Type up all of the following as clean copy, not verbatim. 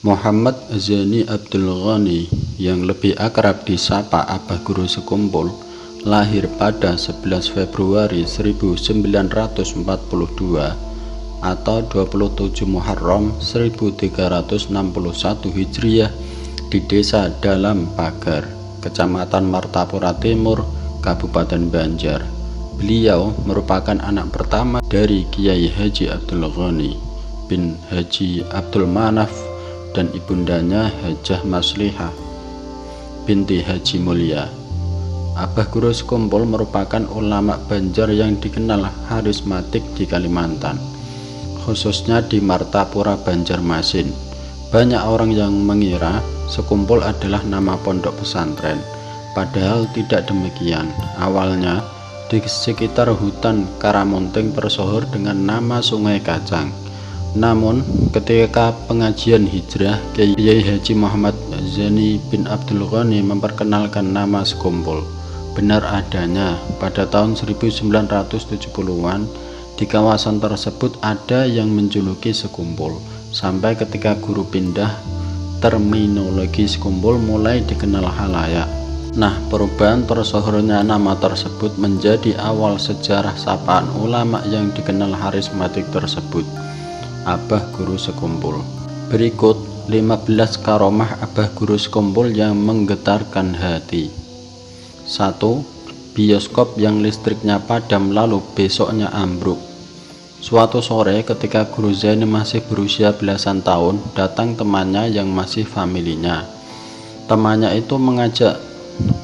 Muhammad Zani Abdul Ghani yang lebih akrab disapa Abah Guru Sekumpul lahir pada 11 Februari 1942 atau 27 Muharram 1361 Hijriah di Desa Dalam Pagar, Kecamatan Martapura Timur, Kabupaten Banjar. Beliau merupakan anak pertama dari Kiai Haji Abdul Ghani bin Haji Abdul Manaf dan ibundanya Hajah Maslihah binti Haji Mulia. Abah Guru Sekumpul merupakan ulama Banjar yang dikenal harismatik di Kalimantan, khususnya di Martapura, Banjarmasin. Banyak orang yang mengira Sekumpul adalah nama pondok pesantren, padahal tidak demikian. Awalnya di sekitar hutan Karamonting tersohor dengan nama Sungai Kacang. Namun ketika pengajian hijrah, Kiai Haji Muhammad Zani bin Abdul Ghani memperkenalkan nama Sekumpul. Benar adanya, pada tahun 1970-an di kawasan tersebut ada yang menjuluki Sekumpul. Sampai ketika guru pindah, terminologi Sekumpul mulai dikenal khalayak. Nah, perubahan tersohornya nama tersebut menjadi awal sejarah sapaan ulama yang dikenal harismatik tersebut, Abah Guru Sekumpul. Berikut 15 karomah Abah Guru Sekumpul yang menggetarkan hati. 1. Bioskop yang listriknya padam lalu besoknya ambruk. Suatu sore ketika Guru Zaini masih berusia belasan tahun, datang temannya yang masih familinya. Temannya itu mengajak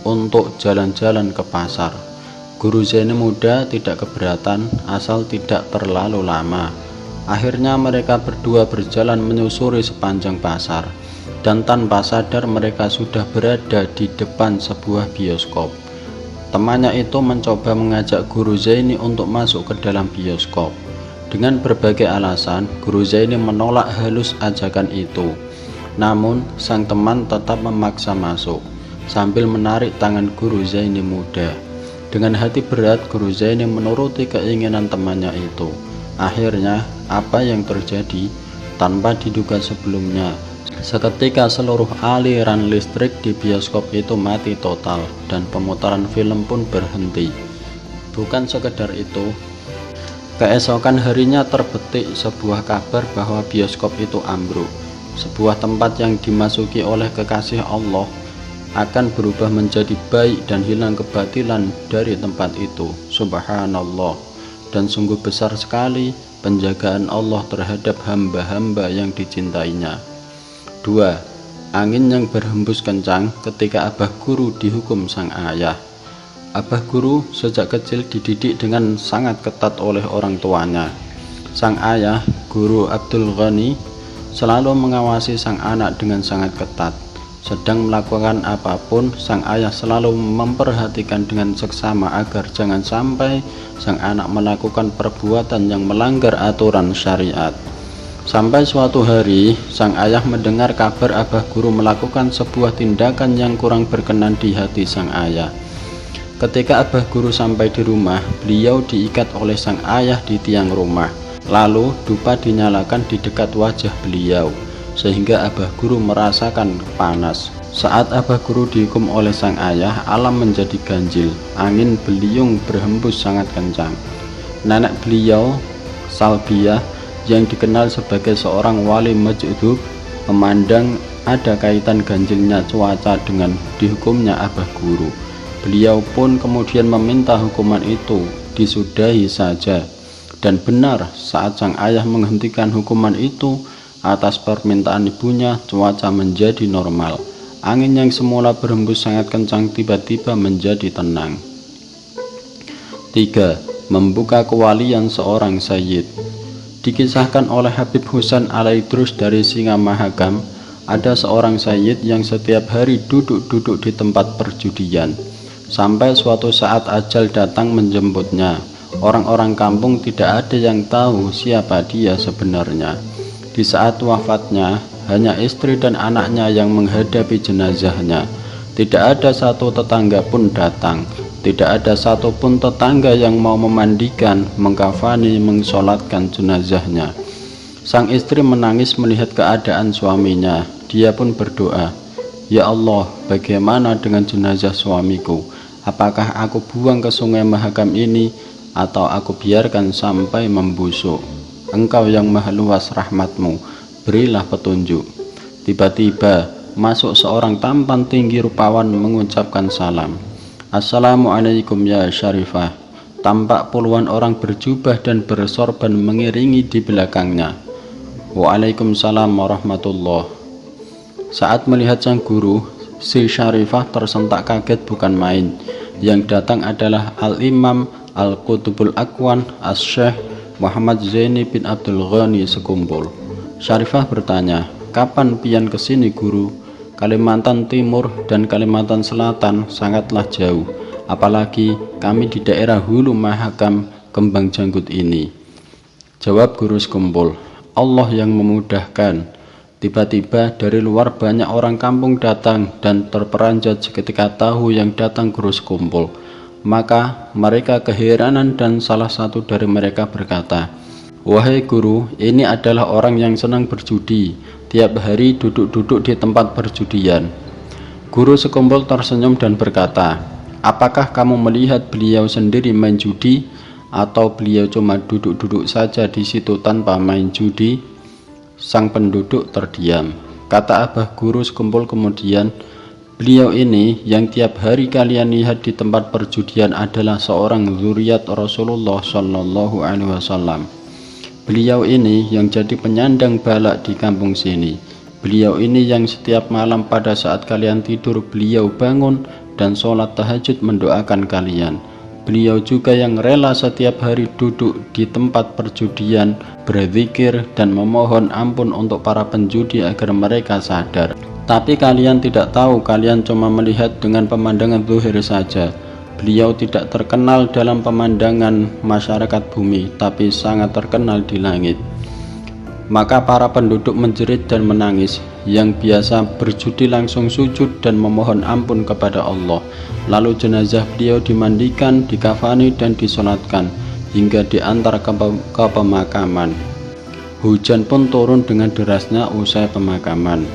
untuk jalan-jalan ke pasar. Guru Zaini muda tidak keberatan asal tidak terlalu lama. Akhirnya mereka berdua berjalan menyusuri sepanjang pasar, dan tanpa sadar mereka sudah berada di depan sebuah bioskop. Temannya itu mencoba mengajak Guru Zaini untuk masuk ke dalam bioskop. Dengan berbagai alasan, Guru Zaini menolak halus ajakan itu. Namun sang teman tetap memaksa masuk sambil menarik tangan Guru Zaini muda. Dengan hati berat, Guru Zaini menuruti keinginan temannya itu. Akhirnya apa yang terjadi? Tanpa diduga sebelumnya, seketika seluruh aliran listrik di bioskop itu mati total dan pemutaran film pun berhenti. Bukan sekedar itu, keesokan harinya terbetik sebuah kabar bahwa bioskop itu ambruk. Sebuah tempat yang dimasuki oleh kekasih Allah akan berubah menjadi baik dan hilang kebatilan dari tempat itu. Subhanallah. Dan sungguh besar sekali penjagaan Allah terhadap hamba-hamba yang dicintainya. 2. Angin yang berhembus kencang ketika Abah Guru dihukum sang ayah. Abah Guru sejak kecil dididik dengan sangat ketat oleh orang tuanya. Sang ayah, Guru Abdul Ghani, selalu mengawasi sang anak dengan sangat ketat. Sedang melakukan apapun, sang ayah selalu memperhatikan dengan seksama agar jangan sampai sang anak melakukan perbuatan yang melanggar aturan syariat. Sampai suatu hari, sang ayah mendengar kabar Abah Guru melakukan sebuah tindakan yang kurang berkenan di hati sang ayah. Ketika Abah Guru sampai di rumah, beliau diikat oleh sang ayah di tiang rumah. Lalu dupa dinyalakan di dekat wajah beliau, sehingga Abah Guru merasakan panas. Saat Abah Guru dihukum oleh sang ayah, alam menjadi ganjil. Angin beliung berhembus sangat kencang. Nenek beliau, Salbiah, yang dikenal sebagai seorang wali majdzub, memandang ada kaitan ganjilnya cuaca dengan dihukumnya Abah Guru. Beliau pun kemudian meminta hukuman itu disudahi saja. Dan benar, saat sang ayah menghentikan hukuman itu atas permintaan ibunya, cuaca menjadi normal. Angin yang semula berhembus sangat kencang tiba-tiba menjadi tenang. 3. Membuka kewalian seorang sayyid. Dikisahkan oleh Habib Husain Alaidrus dari Singamahakam, ada seorang sayyid yang setiap hari duduk-duduk di tempat perjudian. Sampai suatu saat ajal datang menjemputnya. Orang-orang kampung tidak ada yang tahu siapa dia sebenarnya. Di saat wafatnya, hanya istri dan anaknya yang menghadapi jenazahnya. Tidak ada satu tetangga pun datang. Tidak ada satupun tetangga yang mau memandikan, mengkafani, mensolatkan jenazahnya. Sang istri menangis melihat keadaan suaminya. Dia pun berdoa, "Ya Allah, bagaimana dengan jenazah suamiku? Apakah aku buang ke sungai Mahakam ini atau aku biarkan sampai membusuk? Engkau yang maha luas rahmatmu, berilah petunjuk." Tiba-tiba masuk seorang tampan tinggi rupawan mengucapkan salam. "Assalamualaikum ya Syarifah." Tampak puluhan orang berjubah dan bersorban mengiringi di belakangnya. "Waalaikumsalam warahmatullah." Saat melihat sang guru, si Syarifah tersentak kaget bukan main. Yang datang adalah Al-Imam Al-Qutbul Aqwan As-Syekh Muhammad Zaini bin Abdul Ghani Sekumpul. Syarifah bertanya, "Kapan pian kesini guru? Kalimantan Timur dan Kalimantan Selatan sangatlah jauh, apalagi kami di daerah Hulu Mahakam Kembang Janggut ini." Jawab guru Sekumpul, "Allah yang memudahkan." Tiba-tiba dari luar banyak orang kampung datang dan terperanjat seketika tahu yang datang guru Sekumpul. Maka mereka keheranan dan salah satu dari mereka berkata, "Wahai guru, ini adalah orang yang senang berjudi, tiap hari duduk-duduk di tempat perjudian." Guru Sekumpul tersenyum dan berkata, "Apakah kamu melihat beliau sendiri main judi, atau beliau cuma duduk-duduk saja di situ tanpa main judi?" Sang penduduk terdiam. Kata Abah Guru Sekumpul kemudian, "Beliau ini yang tiap hari kalian lihat di tempat perjudian adalah seorang zuriat Rasulullah Shallallahu Alaihi Wasallam. Beliau ini yang jadi penyandang balak di kampung sini. Beliau ini yang setiap malam pada saat kalian tidur beliau bangun dan sholat tahajud mendoakan kalian. Beliau juga yang rela setiap hari duduk di tempat perjudian, berzikir dan memohon ampun untuk para penjudi agar mereka sadar. Tapi kalian tidak tahu, kalian cuma melihat dengan pemandangan zuhir saja. Beliau tidak terkenal dalam pemandangan masyarakat bumi, tapi sangat terkenal di langit." Maka para penduduk menjerit dan menangis. Yang biasa berjudi langsung sujud dan memohon ampun kepada Allah. Lalu jenazah beliau dimandikan, dikafani dan disolatkan hingga diantar ke pemakaman. Hujan pun turun dengan derasnya usai pemakaman.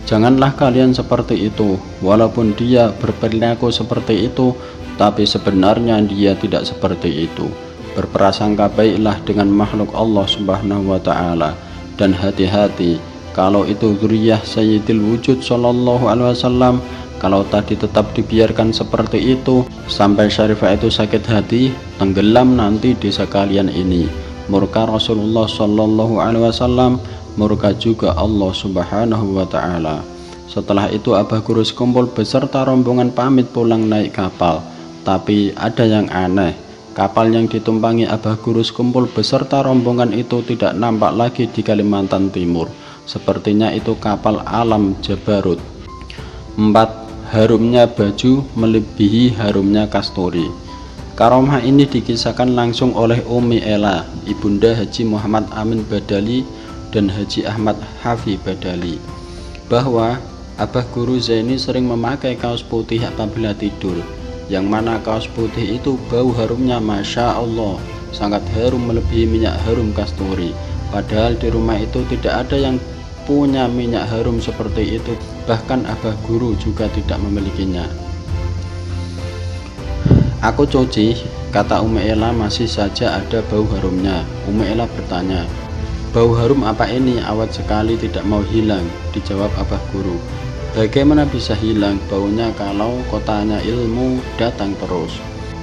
Janganlah kalian seperti itu. Walaupun dia berperilaku seperti itu, tapi sebenarnya dia tidak seperti itu. Berprasangka baiklah dengan makhluk Allah Subhanahu wa Ta'ala, dan hati-hati kalau itu zuriyah Sayyidil Wujud Sallallahu Alaihi Wasallam. Kalau tadi tetap dibiarkan seperti itu sampai Syarifah itu sakit hati, tenggelam nanti desa kalian ini. Murka Rasulullah Sallallahu Alaihi Wasallam, murka juga Allah Subhanahu wa Ta'ala. Setelah itu Abah Guru Sekumpul beserta rombongan pamit pulang naik kapal. Tapi ada yang aneh. Kapal yang ditumpangi Abah Guru Sekumpul beserta rombongan itu tidak nampak lagi di Kalimantan Timur. Sepertinya itu kapal Alam Jabarut. 4. Harumnya baju melebihi harumnya kasturi. Karomah ini dikisahkan langsung oleh Umi Ela, Ibunda Haji Muhammad Amin Badali dan Haji Ahmad Hafi Badali, bahwa Abah Guru Zaini sering memakai kaos putih apabila tidur, yang mana kaos putih itu bau harumnya Masya Allah sangat harum melebihi minyak harum kasturi. Padahal di rumah itu tidak ada yang punya minyak harum seperti itu, bahkan Abah Guru juga tidak memilikinya. "Aku cuci," kata Umi Ela, "masih saja ada bau harumnya." Umi Ela bertanya, "Bau harum apa ini? Awet sekali tidak mau hilang." Dijawab Abah Guru, "Bagaimana bisa hilang baunya kalau kotanya ilmu datang terus?"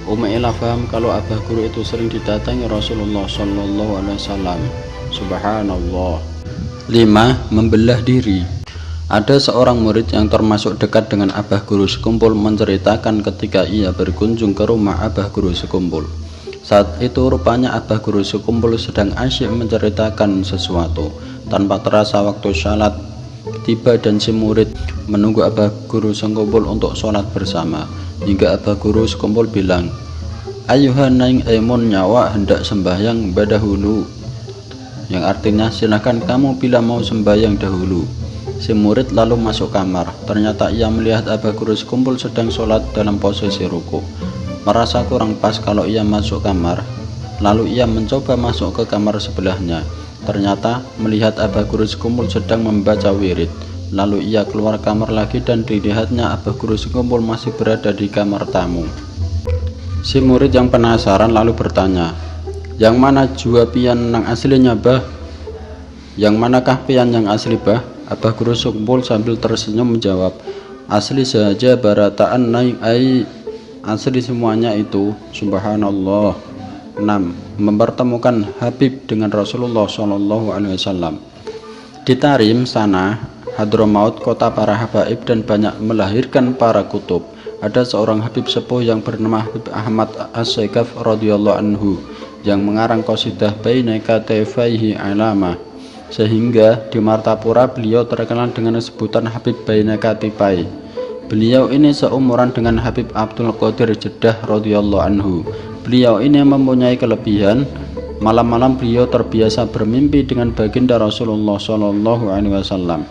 Umi Ela paham kalau Abah Guru itu sering didatangi Rasulullah Shallallahu Alaihi Wasallam. Subhanallah. 5. Membelah diri. Ada seorang murid yang termasuk dekat dengan Abah Guru Sekumpul menceritakan ketika ia berkunjung ke rumah Abah Guru Sekumpul. Saat itu rupanya Abah Guru Sekumpul sedang asyik menceritakan sesuatu. Tanpa terasa waktu salat tiba dan si murid menunggu Abah Guru Sekumpul untuk sholat bersama, hingga Abah Guru Sekumpul bilang, "Ayuhan naing emun nyawa hendak sembahyang badahulu," yang artinya silahkan kamu bila mau sembahyang dahulu. Si murid lalu masuk kamar. Ternyata ia melihat Abah Guru Sekumpul sedang sholat dalam posisi ruku. Merasa kurang pas kalau ia masuk kamar, lalu ia mencoba masuk ke kamar sebelahnya. Ternyata melihat Abah Guru sekumpul sedang membaca wirid. Lalu ia keluar kamar lagi dan dilihatnya Abah Guru sekumpul masih berada di kamar tamu. Si murid yang penasaran lalu bertanya, "Yang mana jua pian nang aslinya, Bah? Yang manakah pian yang asli, Bah?" Abah Guru sekumpul sambil tersenyum menjawab, "Asli saja barataan naik ai, asli semuanya itu. Subhanallah." 6. Mempertemukan Habib dengan Rasulullah SAW. Di Tarim sana, Hadramaut, kota para habaib dan banyak melahirkan para kutub, ada seorang Habib sepuh yang bernama Habib Ahmad As-Segaf radhiyallahu anhu yang mengarang qasidah Baina Katifaihi Alama, sehingga di Martapura beliau terkenal dengan sebutan Habib Baina Katifai. Beliau ini seumuran dengan Habib Abdul Qadir Jeddah radhiyallahu anhu. Beliau ini mempunyai kelebihan, malam-malam beliau terbiasa bermimpi dengan baginda Rasulullah SAW.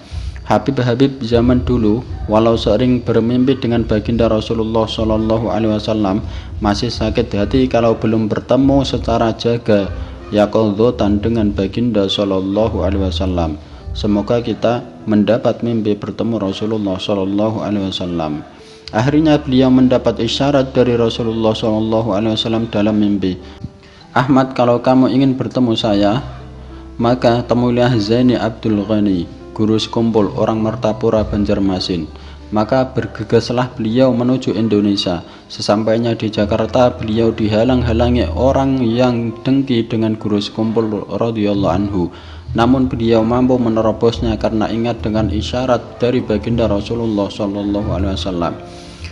Habib-habib zaman dulu, walau sering bermimpi dengan baginda Rasulullah SAW, masih sakit hati kalau belum bertemu secara jaga yaqadhatan dengan baginda SAW. Semoga kita mendapat mimpi bertemu Rasulullah SAW. Akhirnya beliau mendapat isyarat dari Rasulullah SAW dalam mimpi. "Ahmad, kalau kamu ingin bertemu saya, maka temuilah Zaini Abdul Ghani, guru sekumpul orang Martapura Banjarmasin." Maka bergegaslah beliau menuju Indonesia. Sesampainya di Jakarta, beliau dihalang-halangi orang yang dengki dengan guru sekumpul radhiyallahu anhu. Namun beliau mampu menerobosnya karena ingat dengan isyarat dari baginda Rasulullah SAW.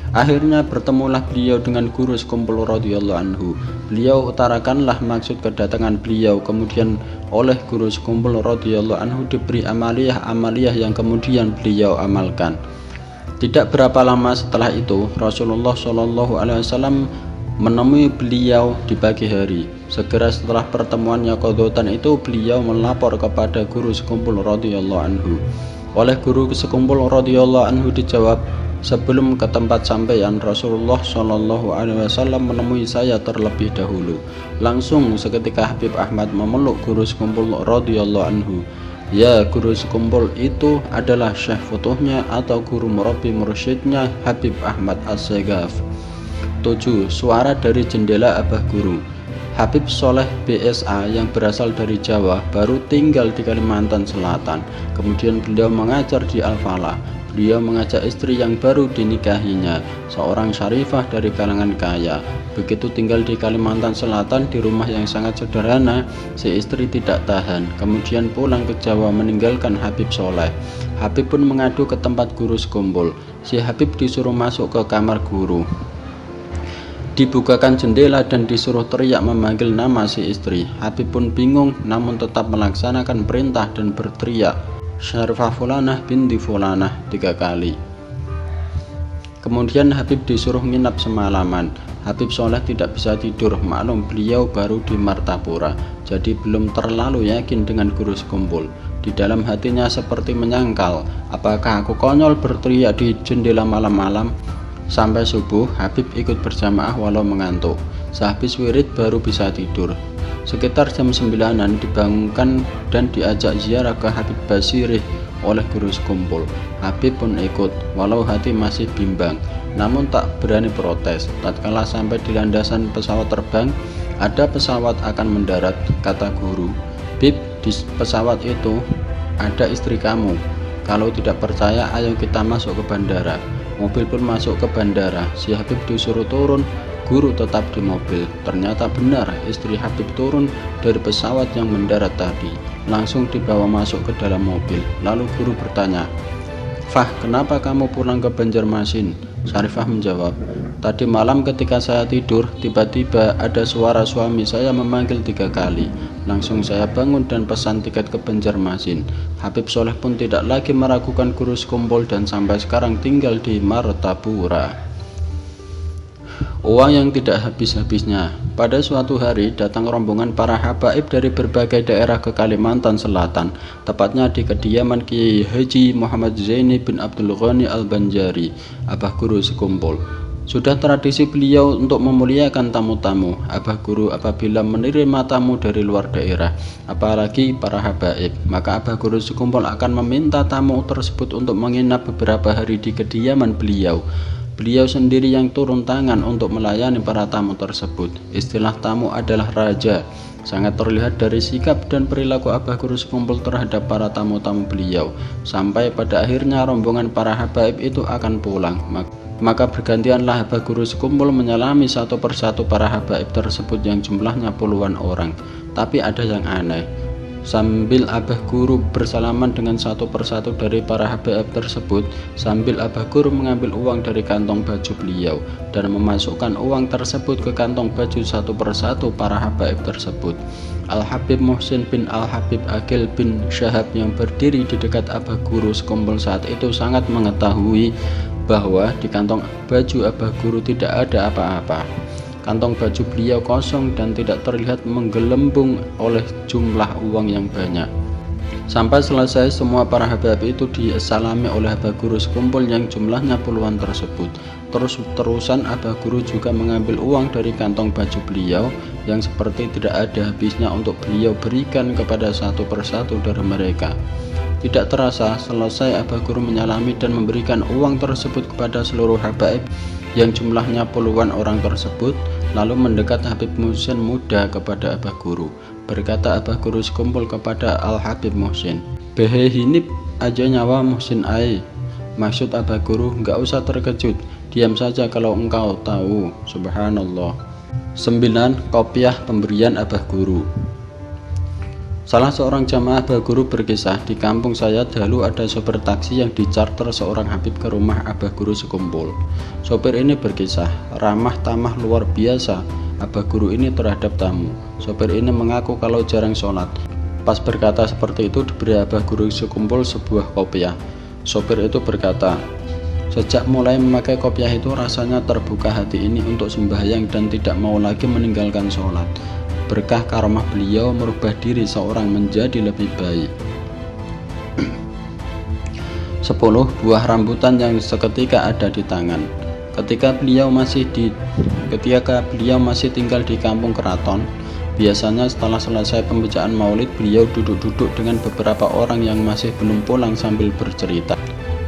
Akhirnya bertemulah beliau dengan guru sekumpul radhiyallahu anhu. Beliau utarakanlah maksud kedatangan beliau, kemudian oleh guru sekumpul radhiyallahu anhu diberi amaliyah yang kemudian beliau amalkan. Tidak berapa lama setelah itu, Rasulullah SAW menemui beliau di pagi hari. Segera setelah pertemuan yaqadhatan itu, beliau melapor kepada guru sekumpul radhiyallahu anhu. Oleh guru sekumpul radhiyallahu anhu dijawab, "Sebelum ke tempat sampaian, Rasulullah SAW menemui saya terlebih dahulu." Langsung seketika Habib Ahmad memeluk guru sekumpul radhiyallahu anhu. Ya, guru sekumpul itu adalah syekh futuhnya atau guru murabi mursyidnya Habib Ahmad As-Segaf. 7. Suara dari jendela Abah Guru. Habib Soleh BSA yang berasal dari Jawa baru tinggal di Kalimantan Selatan. Kemudian beliau mengajar di Al-Falah. Beliau mengajak istri yang baru dinikahinya, seorang syarifah dari kalangan kaya. Begitu tinggal di Kalimantan Selatan di rumah yang sangat sederhana, si istri tidak tahan, kemudian pulang ke Jawa meninggalkan Habib Soleh. Habib pun mengadu ke tempat guru sekumpul. Si Habib disuruh masuk ke kamar guru. Dibukakan jendela dan disuruh teriak memanggil nama si istri. Habib pun bingung, namun tetap melaksanakan perintah dan berteriak, "Syarifah Fulanah binti Fulanah" 3 kali. Kemudian Habib disuruh nginap semalaman. Habib Soleh tidak bisa tidur, maklum beliau baru di Martapura, jadi belum terlalu yakin dengan guru sekumpul. Di dalam hatinya seperti menyangkal, apakah aku konyol berteriak di jendela malam-malam? Sampai subuh, Habib ikut berjamaah walau mengantuk. Sehabis wirid baru bisa tidur. Sekitar jam 9-an dibangunkan dan diajak ziarah ke Habib Basirih oleh guru sekumpul. Habib pun ikut, walau hati masih bimbang, namun tak berani protes. Tatkala sampai di landasan pesawat terbang, ada pesawat akan mendarat, kata guru. "Bib, di pesawat itu ada istri kamu. Kalau tidak percaya, ayo kita masuk ke bandara." Mobil pun masuk ke bandara. Si Habib disuruh turun, guru tetap di mobil. Ternyata benar, istri Habib turun dari pesawat yang mendarat tadi. Langsung dibawa masuk ke dalam mobil. Lalu guru bertanya, "Fah, kenapa kamu pulang ke Banjarmasin?" Syarifah menjawab, "Tadi malam ketika saya tidur, tiba-tiba ada suara suami saya memanggil 3 kali. Langsung saya bangun dan pesan tiket ke Banjarmasin." Habib Soleh pun tidak lagi meragukan guru sekumpul dan sampai sekarang tinggal di Martapura. Uang yang tidak habis-habisnya. Pada suatu hari datang rombongan para habaib dari berbagai daerah ke Kalimantan Selatan, tepatnya di kediaman Kiai Haji Muhammad Zaini bin Abdul Ghani Al-Banjari, Abah Guru sekumpul. Sudah tradisi beliau untuk memuliakan tamu-tamu. Abah Guru apabila menerima tamu dari luar daerah, apalagi para habaib, maka Abah Guru sekumpul akan meminta tamu tersebut untuk menginap beberapa hari di kediaman beliau. Beliau sendiri yang turun tangan untuk melayani para tamu tersebut. Istilah tamu adalah raja. Sangat terlihat dari sikap dan perilaku Abah Guru sekumpul terhadap para tamu-tamu beliau. Sampai pada akhirnya rombongan para habaib itu akan pulang. Maka bergantianlah Abah Guru sekumpul menyalami satu persatu para habaib tersebut yang jumlahnya puluhan orang. Tapi ada yang aneh. Sambil Abah Guru bersalaman dengan satu persatu dari para habaib tersebut, sambil Abah Guru mengambil uang dari kantong baju beliau dan memasukkan uang tersebut ke kantong baju satu persatu para habaib tersebut. Al-Habib Muhsin bin Al-Habib Aqil bin Syahab yang berdiri di dekat Abah Guru sekumpul saat itu sangat mengetahui bahwa di kantong baju Abah Guru tidak ada apa-apa. Kantong baju beliau kosong dan tidak terlihat menggelembung oleh jumlah uang yang banyak. Sampai selesai semua para habaib itu disalami oleh Abah Guru sekumpul yang jumlahnya puluhan tersebut. Terus-terusan Abah Guru juga mengambil uang dari kantong baju beliau yang seperti tidak ada habisnya untuk beliau berikan kepada satu persatu dari mereka. Tidak terasa selesai Abah Guru menyalami dan memberikan uang tersebut kepada seluruh habaib yang jumlahnya puluhan orang tersebut, lalu mendekat Habib Muhsin muda kepada Abah Guru. Berkata Abah Guru sekumpul kepada Al-Habib Muhsin, "Behe hinip aja nyawa Muhsin ai." Maksud Abah Guru, "Nggak usah terkejut, diam saja kalau engkau tahu." Subhanallah. 9. Kopiah pemberian Abah Guru. Salah seorang jamaah Abah Guru berkisah, di kampung saya dahulu ada sopir taksi yang dicarter seorang habib ke rumah Abah Guru sekumpul. Sopir ini berkisah, ramah tamah luar biasa Abah Guru ini terhadap tamu. Sopir ini mengaku kalau jarang sholat. Pas berkata seperti itu diberi Abah Guru sekumpul sebuah kopiah. Sopir itu berkata, "Sejak mulai memakai kopiah itu rasanya terbuka hati ini untuk sembahyang dan tidak mau lagi meninggalkan sholat. Berkah karomah beliau merubah diri seorang menjadi lebih baik." 10. Buah rambutan yang seketika ada di tangan. Ketika beliau masih tinggal di kampung keraton, biasanya setelah selesai pembacaan maulid, beliau duduk-duduk dengan beberapa orang yang masih belum pulang sambil bercerita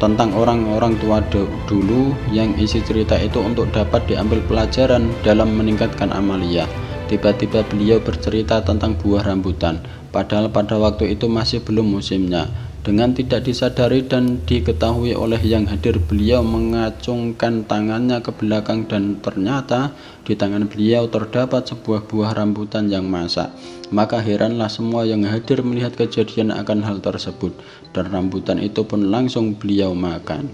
tentang orang-orang tua dulu yang isi cerita itu untuk dapat diambil pelajaran dalam meningkatkan amaliyah. Tiba-tiba beliau bercerita tentang buah rambutan, padahal pada waktu itu masih belum musimnya. Dengan tidak disadari dan diketahui oleh yang hadir, beliau mengacungkan tangannya ke belakang dan ternyata di tangan beliau terdapat sebuah buah rambutan yang masak. Maka heranlah semua yang hadir melihat kejadian akan hal tersebut, dan rambutan itu pun langsung beliau makan.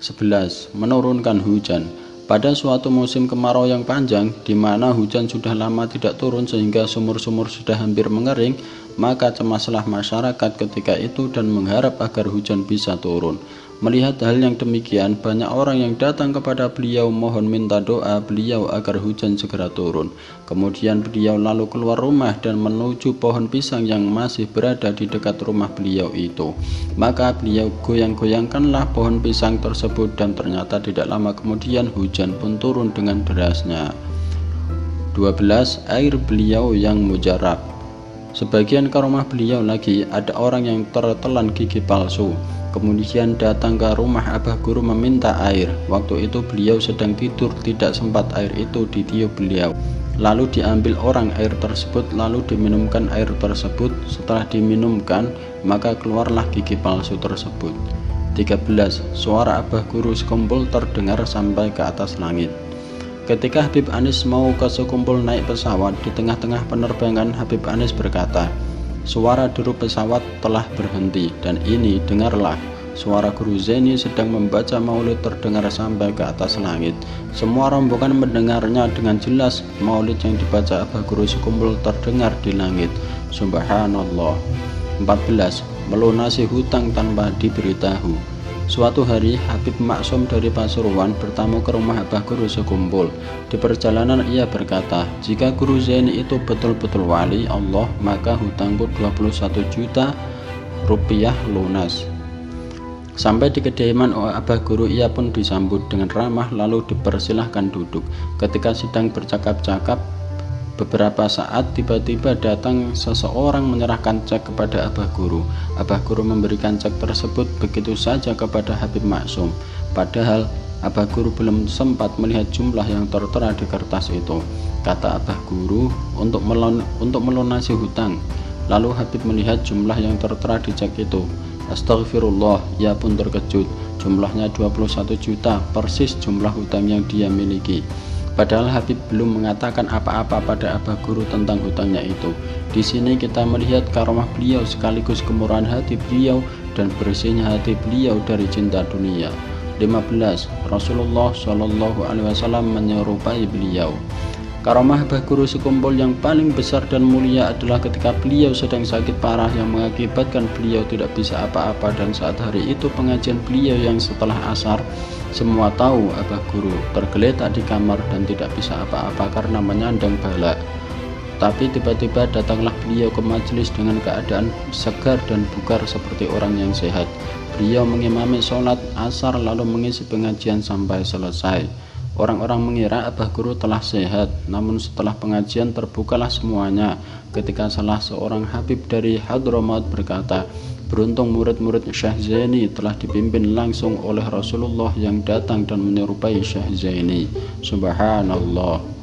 11. Menurunkan hujan. Pada suatu musim kemarau yang panjang, di mana hujan sudah lama tidak turun sehingga sumur-sumur sudah hampir mengering, maka cemaslah masyarakat ketika itu dan mengharap agar hujan bisa turun. Melihat hal yang demikian, banyak orang yang datang kepada beliau mohon minta doa beliau agar hujan segera turun. Kemudian beliau lalu keluar rumah dan menuju pohon pisang yang masih berada di dekat rumah beliau itu. Maka beliau goyang-goyangkanlah pohon pisang tersebut dan ternyata tidak lama kemudian hujan pun turun dengan derasnya. 12. Air beliau yang mujarab. Sebagian ke rumah beliau lagi ada orang yang tertelan gigi palsu. Kemudian datang ke rumah Abah Guru meminta air. Waktu itu beliau sedang tidur, tidak sempat air itu ditiup beliau. Lalu diambil orang air tersebut, lalu diminumkan air tersebut. Setelah diminumkan, maka keluarlah gigi palsu tersebut. 13. Suara Abah Guru sekumpul terdengar sampai ke atas langit. Ketika Habib Anis mau ke sekumpul naik pesawat, di tengah-tengah penerbangan Habib Anis berkata, "Suara deru pesawat telah berhenti, dan ini dengarlah, suara Guru Zaini sedang membaca maulid terdengar sampai ke atas langit." Semua rombongan mendengarnya dengan jelas. Maulid yang dibaca Abah Guru sekumpul terdengar di langit. Subhanallah. 14. Melunasi hutang tanpa diberitahu. Suatu hari Habib Maksum dari Pasuruan bertamu ke rumah Abah Guru sekumpul. Di perjalanan ia berkata, "Jika Guru Zaini itu betul-betul wali Allah, maka hutangku 21 juta rupiah lunas." Sampai di kediaman Abah Guru, ia pun disambut dengan ramah lalu dipersilahkan duduk. Ketika sedang bercakap-cakap beberapa saat, tiba-tiba datang seseorang menyerahkan cek kepada Abah Guru. Abah Guru memberikan cek tersebut begitu saja kepada Habib Maksum. Padahal Abah Guru belum sempat melihat jumlah yang tertera di kertas itu. Kata Abah Guru untuk melunasi hutang. Lalu Habib melihat jumlah yang tertera di cek itu. Astagfirullah, ia pun terkejut. Jumlahnya 21 juta, persis jumlah hutang yang dia miliki. Padahal Habib belum mengatakan apa-apa pada Abah Guru tentang hutangnya itu. Di sini kita melihat karomah beliau sekaligus kemurahan hati beliau dan bersihnya hati beliau dari cinta dunia. 15. Rasulullah Shallallahu Alaihi Wasallam menyerupai beliau. Karomah Abah Guru sekumpul yang paling besar dan mulia adalah ketika beliau sedang sakit parah yang mengakibatkan beliau tidak bisa apa-apa, dan saat hari itu pengajian beliau yang setelah asar, semua tahu Abah Guru tergeletak di kamar dan tidak bisa apa-apa karena menyandang bala. Tapi tiba-tiba datanglah beliau ke majelis dengan keadaan segar dan bugar seperti orang yang sehat. Beliau mengimami sholat asar lalu mengisi pengajian sampai selesai. Orang-orang mengira Abah Guru telah sehat, namun setelah pengajian terbukalah semuanya ketika salah seorang Habib dari Hadramaut berkata, beruntung murid-murid Syekh Zaini telah dipimpin langsung oleh Rasulullah yang datang dan menyerupai Syekh Zaini. Subhanallah.